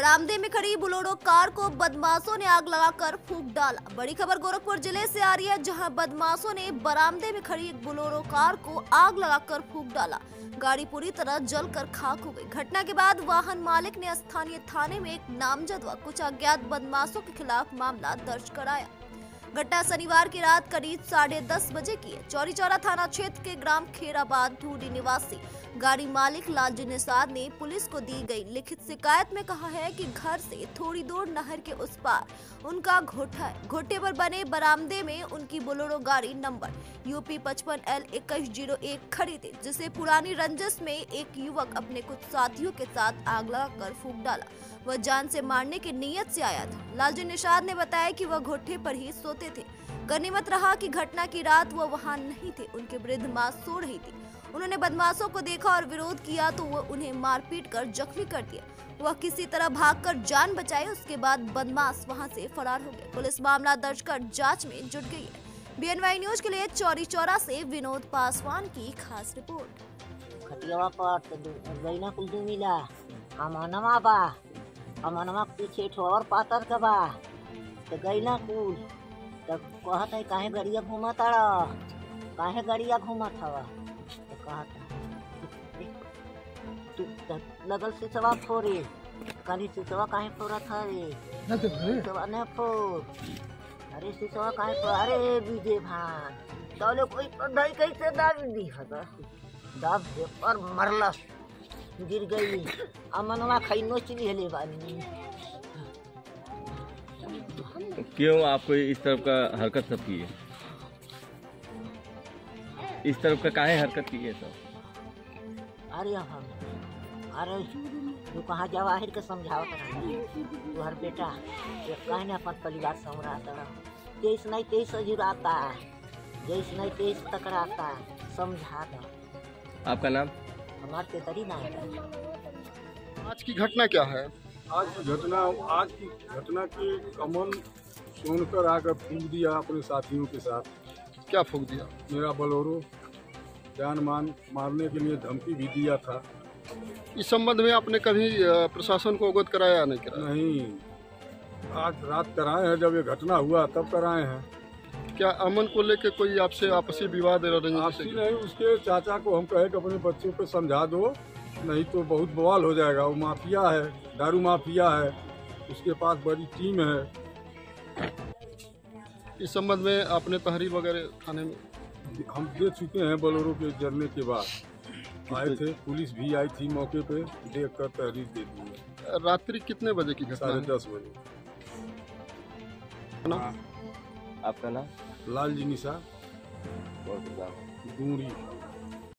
बरामदे में खड़ी बोलेरो कार को बदमाशों ने आग लगाकर फूंक डाला। बड़ी खबर गोरखपुर जिले से आ रही है, जहां बदमाशों ने बरामदे में खड़ी एक बोलेरो कार को आग लगाकर फूंक डाला। गाड़ी पूरी तरह जलकर खाक हो गई। घटना के बाद वाहन मालिक ने स्थानीय थाने में एक नामजद व कुछ अज्ञात बदमाशों के खिलाफ मामला दर्ज कराया। घटना शनिवार की रात करीब 10:30 बजे की है। चौरी चौरा थाना क्षेत्र के ग्राम खेराबाद ढूंढी निवासी गाड़ी मालिक लालजी निषाद ने पुलिस को दी गई लिखित शिकायत में कहा है कि घर से थोड़ी दूर नहर के उस पार उनका घोटा है। घोटे पर बने बरामदे में उनकी बोलेरो गाड़ी नंबर UP 55L 2101 खड़ी थी, जिसे पुरानी रंजिश में एक युवक अपने कुछ साथियों के साथ आग लगाकर फूंक डाला। वह जान से मारने की नीयत से आया था। लालजी निषाद ने बताया कि वह घोटे पर ही सोते थे। गनीमत रहा कि घटना की रात वह वहां नहीं थे। उनके वृद्ध मां सो रही थी। उन्होंने बदमाशों को देखा और विरोध किया तो वह उन्हें मारपीट कर जख्मी कर दिया। वह किसी तरह भागकर जान बचाए। उसके बाद बदमाश वहां से फरार हो गए। पुलिस मामला दर्ज कर जांच में जुट गई है। BNY न्यूज के लिए चौरी चौरा से विनोद पासवान की खास रिपोर्ट। खटियावा पर गईना कुल दू मिला अमनवा बा अमनवा पीछे ठोर पातर का बा तो गईना कुल तब कहत है काहे गड़िया घूमत आड़ा काहे गड़िया घूमत हवा तो कहत तू लगल सिसवा फोरे काली सिसवा काहे फोरत हवे सिसवा ने फोर अरे सिसवा काहे फोर अरे बीजे भान तौले कोई पढ़ाई कैसे दाब दी हता दाब से पर मरलस गिर गई अमनवा खैनो चिली हले बानी। क्यों आपको इस तरफ का हरकत सब की है? इस तरफ का काहे हरकत की है सब? अरे हम अरे तू कहाँ जवाहिर के समझावत रहा तुहर बेटा ये कहने अपन परिवार संभराता तेईस नहीं तेईस जुराता जैस नहीं तेईस टकराता समझा दो। आपका नाम? हमारे तेतरी ना है। आज की घटना क्या है? आज की घटना की अमन सोनकर आकर फूंक दिया अपने साथियों के साथ। क्या फूंक दिया? मेरा बोलेरो जान मान मारने के लिए धमकी भी दिया था। इस संबंध में आपने कभी प्रशासन को अवगत कराया या नहीं कराया? नहीं, आज रात कराए हैं, जब ये घटना हुआ तब कराए हैं। क्या अमन को लेके कोई आपसे आपसी विवाद आपसी नहीं, उसके चाचा को हम कहे कि अपने बच्चों को समझा दो, नहीं तो बहुत बवाल हो जाएगा। वो माफिया है, दारू माफिया है, उसके पास बड़ी टीम है। इस संबंध में आपने तहरीर वगैरह थाने में हम दे चुके हैं। बोलेरो के जरने के बाद आए थे, पुलिस भी आई थी मौके पे, देख कर तहरीर दे दी। रात्रि कितने बजे की घटना है? 10:30 बजे। आपका नाम? लालजी निषाद, बहुत डूंगरी।